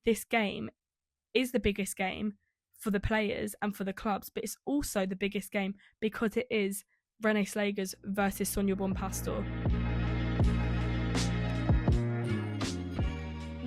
this game is the biggest game for the players and for the clubs, but it's also the biggest game because it is Renée Slegers versus Sonia Bompastor.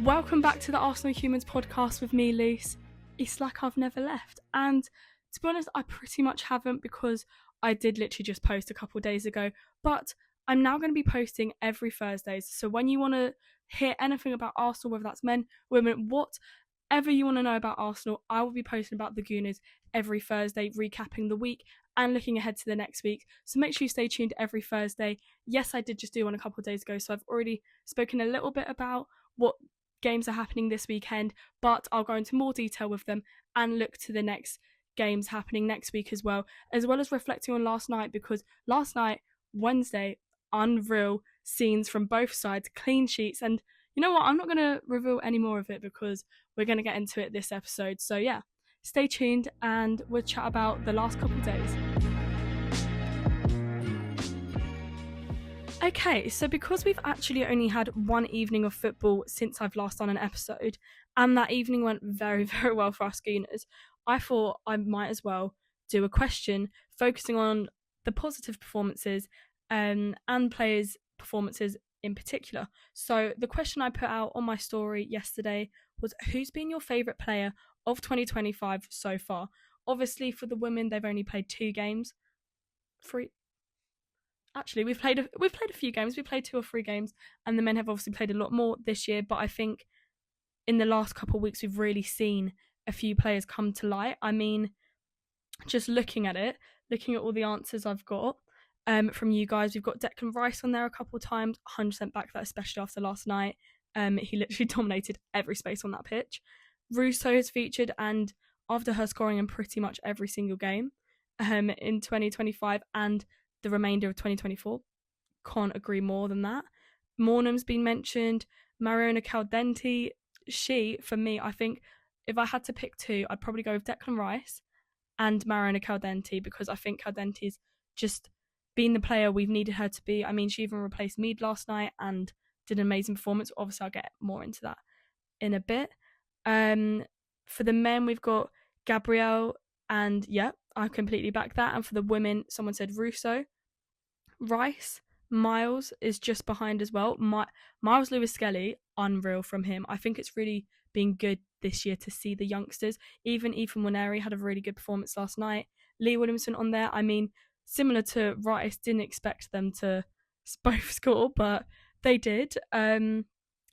Welcome back to the Arsenal Humans podcast with me, Luce. It's like I've never left, and to be honest, I pretty much haven't, because I did literally just post a couple of days ago, but I'm now going to be posting every Thursdays. So when you want to hear anything about Arsenal, whether that's men, women, whatever you want to know about Arsenal, I will be posting about the Gooners every Thursday, recapping the week and looking ahead to the next week. So make sure you stay tuned every Thursday. Yes, I did just do one a couple of days ago, so I've already spoken a little bit about what games are happening this weekend, but I'll go into more detail with them and look to the next games happening next week as well as reflecting on last night, because last night, Wednesday, unreal scenes from both sides, clean sheets, and you know what, I'm not going to reveal any more of it because we're going to get into it this episode. So yeah, stay tuned and we'll chat about the last couple of days. Okay, so because we've actually only had one evening of football since I've last done an episode, and that evening went very, very well for us Gooners, I thought I might as well do a question focusing on the positive performances and players' performances in particular. So the question I put out on my story yesterday was, who's been your favourite player of 2025 so far? Obviously, for the women, they've only played 2 games. Actually, we've played a few games. We played 2 or 3 games, and the men have obviously played a lot more this year. But I think in the last couple of weeks, we've really seen a few players come to light. I mean, just looking at all the answers I've got from you guys, we've got Declan Rice on there a couple of times. 100% back that, especially after last night. He literally dominated every space on that pitch. Russo has featured, and after her scoring in pretty much every single game in 2025 and the remainder of 2024, can't agree more than that. Mornham's been mentioned. Mariona Caldenti, for me, I think if I had to pick 2, I'd probably go with Declan Rice and Mariona Caldenti, because I think Caldenti's just been the player we've needed her to be. I mean, she even replaced Mead last night and did an amazing performance. Obviously, I'll get more into that in a bit. For the men, we've got Gabriel, and yeah, I completely back that. And for the women, someone said Russo. Rice, Miles is just behind as well. Miles Lewis-Skelly, unreal from him. I think it's really been good this year to see the youngsters. Even Ethan Waneri had a really good performance last night. Lee Williamson on there. I mean, similar to Rice, didn't expect them to both score, but they did. And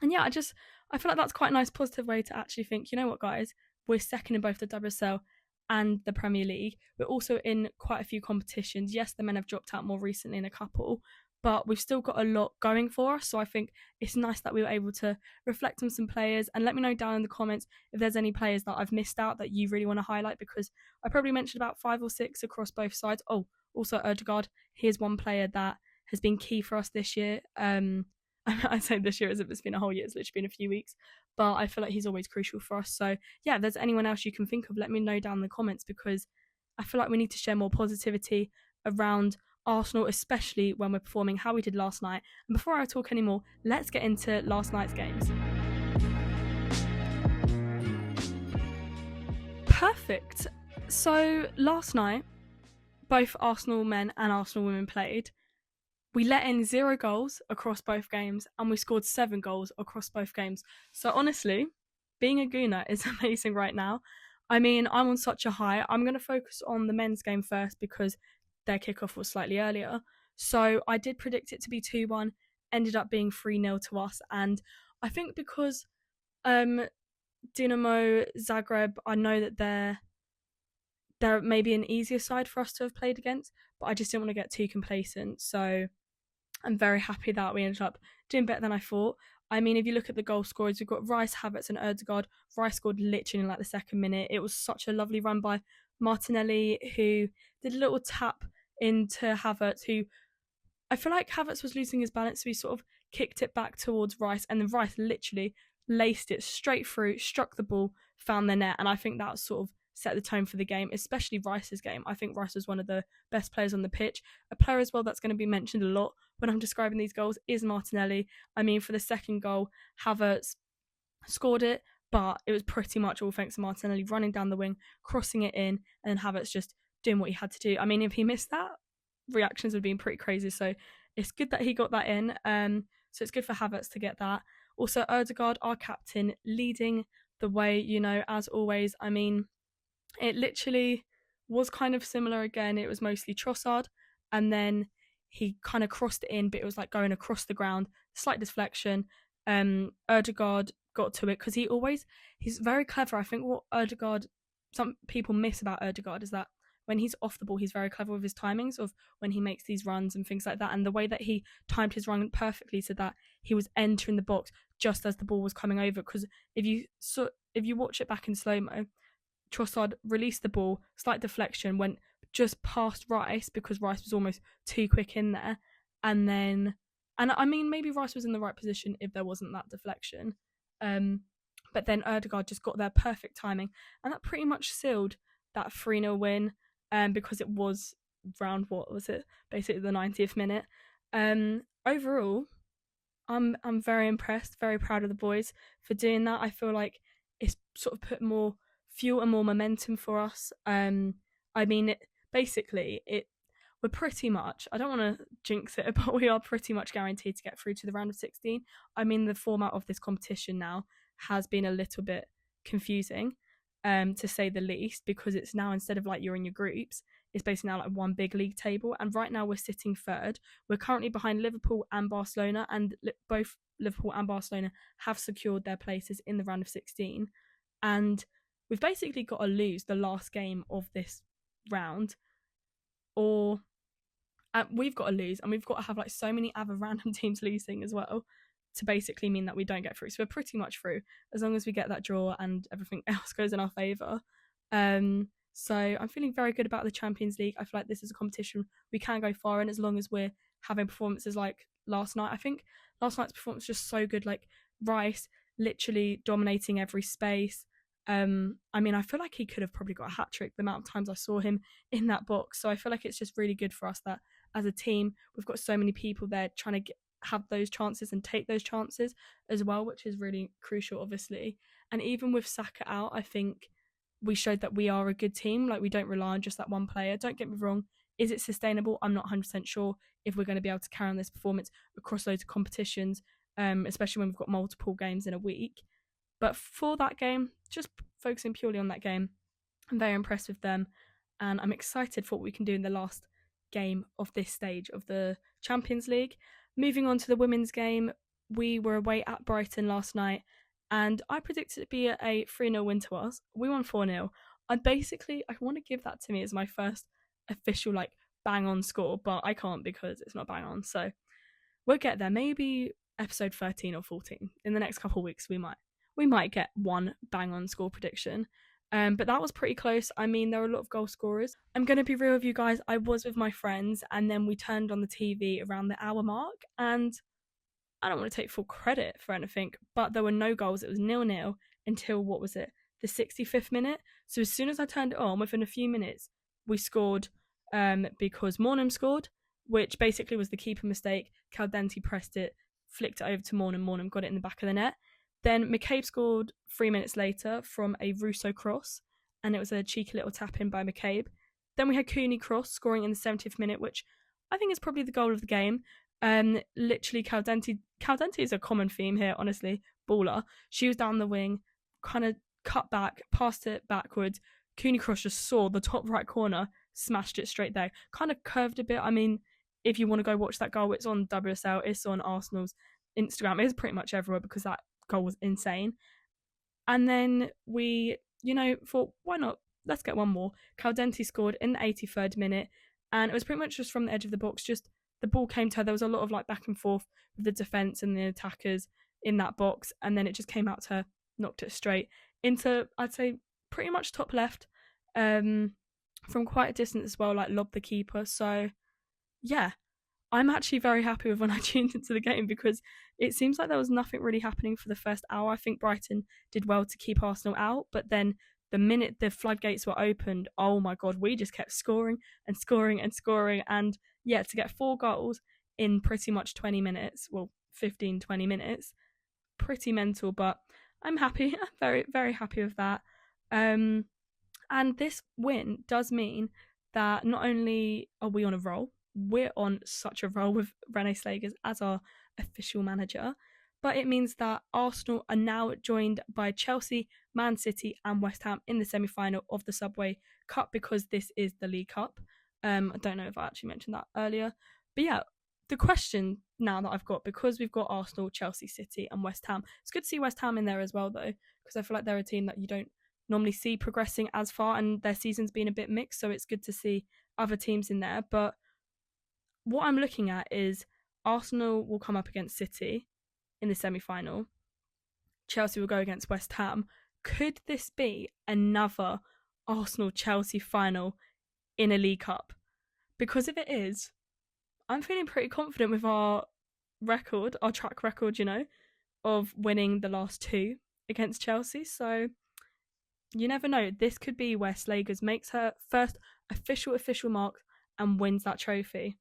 yeah, I feel like that's quite a nice positive way to actually think, you know what, guys, we're second in both the WSL and the Premier League. We're also in quite a few competitions. Yes, the men have dropped out more recently in a couple, but we've still got a lot going for us. So I think it's nice that we were able to reflect on some players, and let me know down in the comments if there's any players that I've missed out that you really want to highlight, because I probably mentioned about 5 or 6 across both sides. Oh, also Erdegaard, here's one player that has been key for us this year. I say this year as if it's been a whole year, it's literally been a few weeks, but I feel like he's always crucial for us. So yeah, if there's anyone else you can think of, let me know down in the comments, because I feel like we need to share more positivity around Arsenal, especially when we're performing how we did last night. And before I talk anymore, let's get into last night's games. Perfect. So last night, both Arsenal men and Arsenal women played. We let in 0 goals across both games, and we scored 7 goals across both games. So honestly, being a Gooner is amazing right now. I mean, I'm on such a high. I'm going to focus on the men's game first because their kickoff was slightly earlier. So I did predict it to be 2-1, ended up being 3-0 to us. And I think because Dinamo Zagreb, I know that they're maybe an easier side for us to have played against, but I just didn't want to get too complacent. So I'm very happy that we ended up doing better than I thought. I mean, if you look at the goal scorers, we've got Rice, Havertz and Erdegaard. Rice scored literally in like the second minute. It was such a lovely run by Martinelli, who did a little tap into Havertz, who I feel like Havertz was losing his balance, so he sort of kicked it back towards Rice, and then Rice literally laced it straight through, struck the ball, found the net, and I think that sort of set the tone for the game, especially Rice's game. I think Rice was one of the best players on the pitch. A player as well that's going to be mentioned a lot when I'm describing these goals is Martinelli. I mean, for the second goal, Havertz scored it, but it was pretty much all thanks to Martinelli running down the wing, crossing it in, and then Havertz just doing what he had to do. I mean, if he missed that, reactions would have been pretty crazy. So it's good that he got that in. So it's good for Havertz to get that. Also, Ødegaard, our captain, leading the way, as always. I mean, it literally was kind of similar again. It was mostly Trossard, and then he kind of crossed it in, but it was like going across the ground, slight deflection. Ødegaard got to it because he's very clever. I think what some people miss about Ødegaard is that when he's off the ball, he's very clever with his timings of when he makes these runs and things like that. And the way that he timed his run perfectly so that he was entering the box just as the ball was coming over. Because if you watch it back in slow-mo, Trossard released the ball, slight deflection, went just past Rice because Rice was almost too quick in there. And I mean, maybe Rice was in the right position if there wasn't that deflection. But then Ødegaard just got their perfect timing. And that pretty much sealed that 3-0 win because it was round, what was it? Basically the 90th minute. Overall, I'm very impressed, very proud of the boys for doing that. I feel like it's sort of put more fuel and more momentum for us. I mean, we're pretty much, I don't want to jinx it, but we are pretty much guaranteed to get through to the round of 16. I mean, the format of this competition now has been a little bit confusing, to say the least, because it's now, instead of like you're in your groups, it's basically now like one big league table. And right now we're sitting third. We're currently behind Liverpool and Barcelona, and both Liverpool and Barcelona have secured their places in the round of 16. And we've basically got to lose the last game of this round, or we've got to lose, and we've got to have like so many other random teams losing as well to basically mean that we don't get through. So we're pretty much through as long as we get that draw and everything else goes in our favour. So I'm feeling very good about the Champions League. I feel like this is a competition we can go far in as long as we're having performances like last night. I think last night's performance was just so good. Like Rice literally dominating every space. I mean, I feel like he could have probably got a hat-trick the amount of times I saw him in that box. So I feel like it's just really good for us that as a team, we've got so many people there trying to have those chances and take those chances as well, which is really crucial, obviously. And even with Saka out, I think we showed that we are a good team. Like, we don't rely on just that one player. Don't get me wrong. Is it sustainable? I'm not 100% sure if we're going to be able to carry on this performance across loads of competitions, especially when we've got multiple games in a week. But for that game, just focusing purely on that game, I'm very impressed with them, and I'm excited for what we can do in the last game of this stage of the Champions League. Moving on to the women's game, we were away at Brighton last night, and I predicted it to be a 3-0 win to us. We won 4-0. I want to give that to me as my first official bang on score, but I can't because it's not bang on. So we'll get there. Maybe episode 13 or 14 in the next couple of weeks. We might get one bang on score prediction. But that was pretty close. I mean, there were a lot of goal scorers. I'm going to be real with you guys. I was with my friends, and then we turned on the TV around the hour mark, and I don't want to take full credit for anything, but there were no goals. It was 0-0 until, the 65th minute. So as soon as I turned it on, within a few minutes, we scored because Mornham scored, which basically was the keeper mistake. Caldenti pressed it, flicked it over to Mornham. Mornham got it in the back of the net. Then McCabe scored 3 minutes later from a Russo cross, and it was a cheeky little tap in by McCabe. Then we had Cooney cross scoring in the 70th minute, which I think is probably the goal of the game. Literally Caldenti is a common theme here, honestly. Baller. She was down the wing, kind of cut back, passed it backwards. Cooney cross just saw the top right corner, smashed it straight there. Kind of curved a bit. I mean, if you want to go watch that goal, it's on WSL, it's on Arsenal's Instagram. It's pretty much everywhere because that goal was insane. And then we, thought, why not? Let's get one more. Caldenti scored in the 83rd minute, and it was pretty much just from the edge of the box. Just the ball came to her. There was a lot of back and forth with the defence and the attackers in that box, and then it just came out to her, knocked it straight into, I'd say, pretty much top left, from quite a distance as well, lobbed the keeper. So yeah, I'm actually very happy with when I tuned into the game because it seems like there was nothing really happening for the first hour. I think Brighton did well to keep Arsenal out, but then the minute the floodgates were opened, oh my God, we just kept scoring and scoring and scoring. And yeah, to get 4 goals in pretty much 20 minutes, 15, 20 minutes, pretty mental. But I'm happy. I'm very, very happy with that. Um, and this win does mean that not only are we on a roll, we're on such a roll with Rene Slegers as our official manager, but it means that Arsenal are now joined by Chelsea, Man City, and West Ham in the semi final of the Subway Cup because this is the League Cup. I don't know if I actually mentioned that earlier, but yeah, the question now that I've got, because we've got Arsenal, Chelsea, City, and West Ham, it's good to see West Ham in there as well, though, because I feel like they're a team that you don't normally see progressing as far, and their season's been a bit mixed, so it's good to see other teams in there. But what I'm looking at is Arsenal will come up against City in the semi-final. Chelsea will go against West Ham. Could this be another Arsenal-Chelsea final in a League Cup? Because if it is, I'm feeling pretty confident with our record, our track record, of winning the last two against Chelsea. So you never know. This could be where Slegers makes her first official mark and wins that trophy.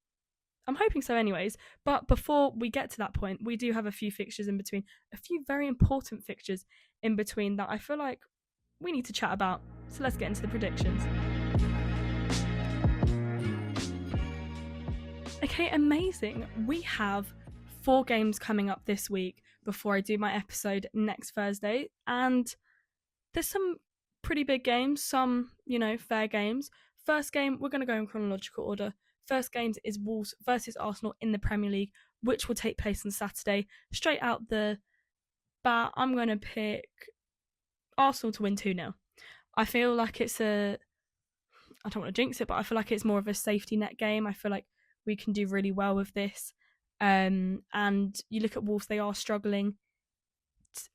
I'm hoping so, anyways. But before we get to that point, we do have a few fixtures in between, a few very important fixtures in between that I feel like we need to chat about. So let's get into the predictions. Okay, amazing. We have 4 games coming up this week before I do my episode next Thursday, and there's some pretty big games, some, fair games. First game, we're going to go in chronological order. First games is Wolves versus Arsenal in the Premier League, which will take place on Saturday. Straight out the bat, I'm going to pick Arsenal to win 2-0. I feel like I don't want to jinx it, but I feel like it's more of a safety net game. I feel like we can do really well with this. And you look at Wolves, they are struggling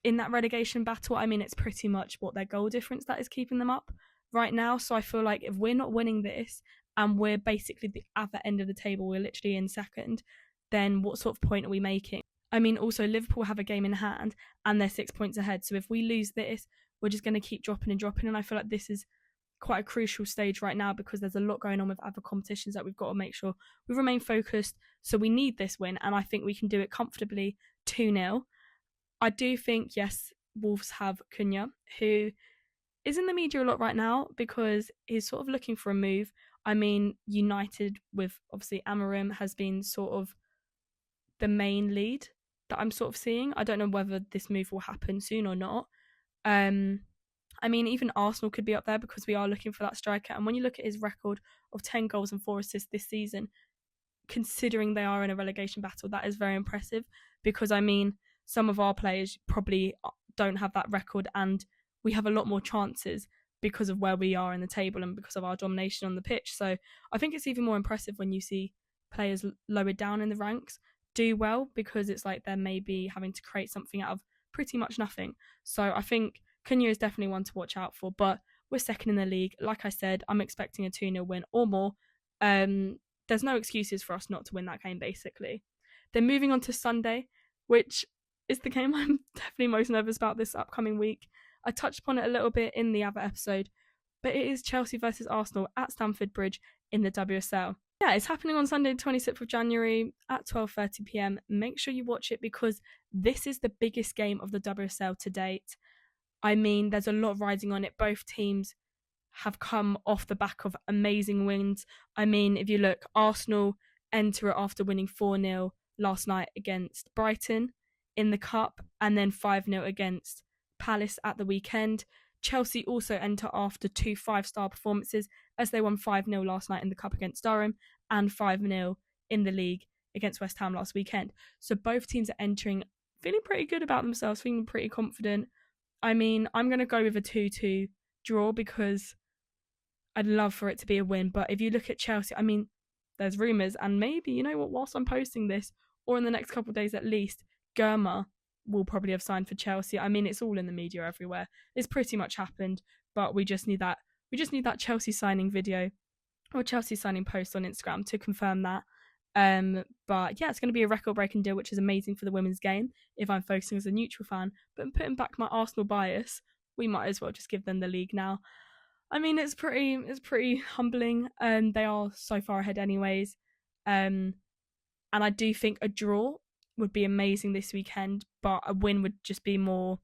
in that relegation battle. I mean, it's pretty much what their goal difference that is keeping them up right now. So I feel like if we're not winning this and we're basically the other end of the table, we're literally in second, then what sort of point are we making? I mean, also Liverpool have a game in hand and they're 6 points ahead. So if we lose this, we're just going to keep dropping. And I feel like this is quite a crucial stage right now because there's a lot going on with other competitions that we've got to make sure we remain focused. So we need this win, and I think we can do it comfortably 2-0. I do think, yes, Wolves have Cunha, who is in the media a lot right now because he's sort of looking for a move. I mean, United with obviously Amorim has been sort of the main lead that I'm sort of seeing. I don't know whether this move will happen soon or not. I mean, even Arsenal could be up there because we are looking for that striker. And when you look at his record of 10 goals and 4 assists this season, considering they are in a relegation battle, that is very impressive because, I mean, some of our players probably don't have that record and we have a lot more chances because of where we are in the table and because of our domination on the pitch. So I think it's even more impressive when you see players lower down in the ranks do well because it's like they're maybe having to create something out of pretty much nothing. So I think Cunha is definitely one to watch out for, but we're second in the league. Like I said, I'm expecting a 2-0 win or more. There's no excuses for us not to win that game, basically. Then moving on to Sunday, which is the game I'm definitely most nervous about this upcoming week. I touched upon it a little bit in the other episode, but it is Chelsea versus Arsenal at Stamford Bridge in the WSL. Yeah, it's happening on Sunday, 26th of January at 12:30pm. Make sure you watch it because this is the biggest game of the WSL to date. I mean, there's a lot riding on it. Both teams have come off the back of amazing wins. I mean, if you look, Arsenal enter it after winning 4-0 last night against Brighton in the Cup and then 5-0 against Palace at the weekend. Chelsea also enter after 2 5-star performances as they won 5-0 last night in the Cup against Durham and 5-0 in the league against West Ham last weekend. So both teams are entering feeling pretty good about themselves, feeling pretty confident. I mean, I'm going to go with a 2-2 draw because I'd love for it to be a win. But if you look at Chelsea, I mean, there's rumours, and maybe, you know what, whilst I'm posting this, or in the next couple of days at least, Germa will probably have signed for Chelsea. I mean, it's all in the media everywhere. It's pretty much happened, but we just need that Chelsea signing video or Chelsea signing post on Instagram to confirm that. But yeah, it's going to be a record-breaking deal, which is amazing for the women's game if I'm focusing as a neutral fan. But putting back my Arsenal bias, we might as well just give them the league now. I mean, it's pretty humbling. They are so far ahead anyways. And I do think a draw would be amazing this weekend, but a win would just be more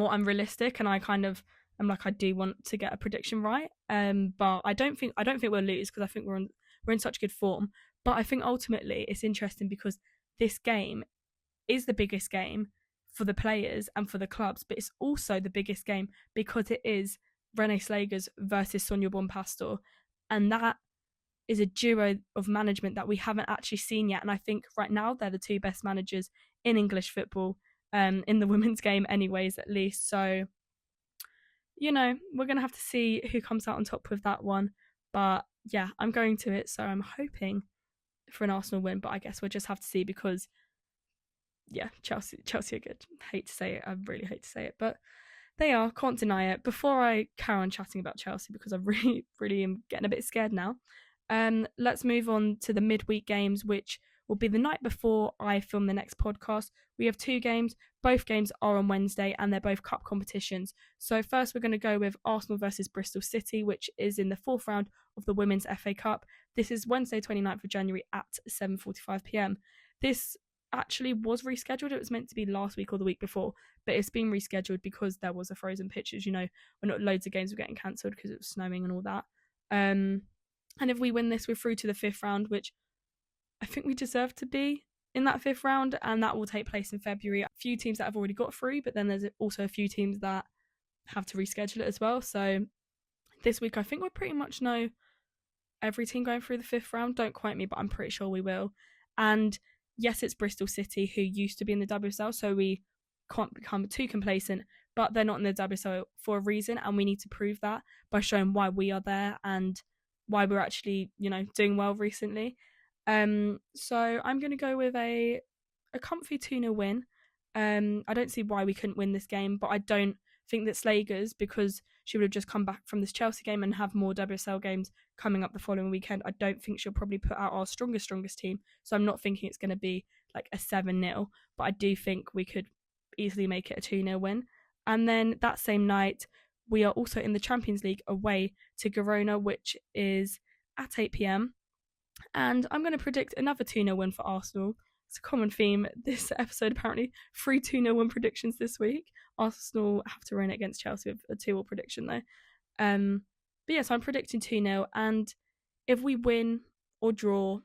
more unrealistic, and I kind of am like, I do want to get a prediction right, but I don't think we'll lose, because I think we're in such good form. But I think ultimately it's interesting because this game is the biggest game for the players and for the clubs, but it's also the biggest game because it is Renee Slegers versus Sonia Bompastor, and that is a duo of management that we haven't actually seen yet. And I think right now they're the two best managers in English football, in the women's game anyways, at least. So, you know, we're going to have to see who comes out on top with that one. But yeah, I'm going to it, so I'm hoping for an Arsenal win, but I guess we'll just have to see, because yeah, Chelsea are good. Hate to say it, I really hate to say it, but they are, can't deny it. Before I carry on chatting about Chelsea, because I really am getting a bit scared now, let's move on to the midweek games, which will be the night before I film the next podcast. We have 2 games. Both games are on Wednesday, and they're both cup competitions. So first we're going to go with Arsenal versus Bristol City, which is in the 4th round of the Women's FA Cup. This is Wednesday 29th of January at 7:45pm. This actually was rescheduled. It was meant to be last week or the week before, but it's been rescheduled because there was a frozen pitch. As you know, when not loads of games were getting cancelled because it was snowing and all that. And if we win this, we're through to the 5th round, which I think we deserve to be in that 5th round, and that will take place in February. A few teams that have already got through, but then there's also a few teams that have to reschedule it as well. So this week I think we'll pretty much know every team going through the 5th round. Don't quote me, but I'm pretty sure we will. And yes, it's Bristol City, who used to be in the WSL, so we can't become too complacent, but they're not in the WSL for a reason, and we need to prove that by showing why we are there and why we're actually, you know, doing well recently. So I'm going to go with a comfy 2-0 win. I don't see why we couldn't win this game, but I don't think that Slegers, because she would have just come back from this Chelsea game and have more WSL games coming up the following weekend, I don't think she'll probably put out our strongest team. So I'm not thinking it's going to be like a 7-0, but I do think we could easily make it a 2-0 win. And then that same night, we are also in the Champions League away to Girona, which is at 8pm. And I'm going to predict another 2-0 win for Arsenal. It's a common theme this episode, apparently. 3 2-0 win predictions this week. Arsenal have to win against Chelsea with a 2-2 prediction, though. But yeah, so I'm predicting 2-0. And if we win or draw,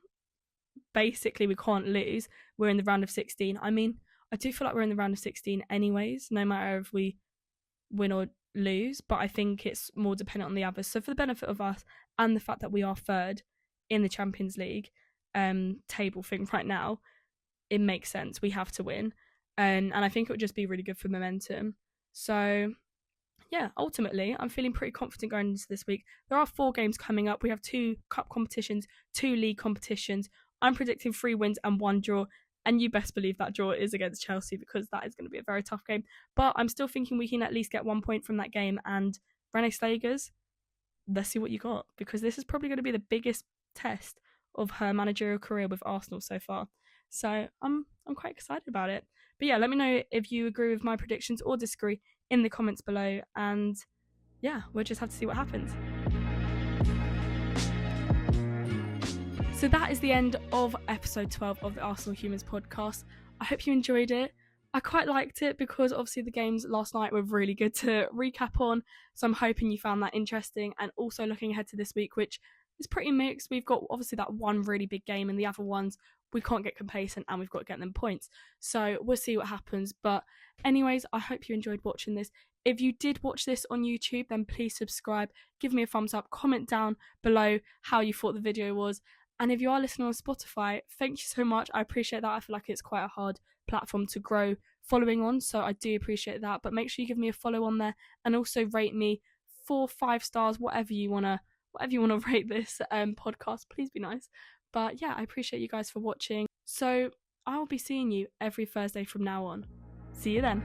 basically we can't lose. We're in the round of 16. I mean, I do feel like we're in the round of 16 anyways, no matter if we win or lose. But I think it's more dependent on the others. So for the benefit of us and the fact that we are 3rd in the Champions League table thing right now, it makes sense. We have to win. And I think it would just be really good for momentum. So yeah, ultimately, I'm feeling pretty confident going into this week. There are 4 games coming up. We have 2 cup competitions, 2 league competitions. I'm predicting 3 wins and 1 draw. And you best believe that draw is against Chelsea, because that is going to be a very tough game. But I'm still thinking we can at least get 1 point from that game. And Renee Slegers, let's see what you got, because this is probably going to be the biggest test of her managerial career with Arsenal so far. So I'm quite excited about it. But yeah, let me know if you agree with my predictions or disagree in the comments below. And yeah, we'll just have to see what happens. So that is the end of episode 12 of the Arsenal Humans podcast. I hope you enjoyed it. I quite liked it because obviously the games last night were really good to recap on. So I'm hoping you found that interesting. And also looking ahead to this week, which is pretty mixed. We've got obviously that one really big game, and the other ones we can't get complacent and we've got to get them points. So we'll see what happens. But anyways, I hope you enjoyed watching this. If you did watch this on YouTube, then please subscribe, give me a thumbs up, comment down below how you thought the video was. And if you are listening on Spotify, thank you so much. I appreciate that. I feel like it's quite a hard platform to grow following on, so I do appreciate that. But make sure you give me a follow on there, and also rate me 4, 5 stars, whatever you wanna rate this podcast. Please be nice. But yeah, I appreciate you guys for watching. So I'll be seeing you every Thursday from now on. See you then.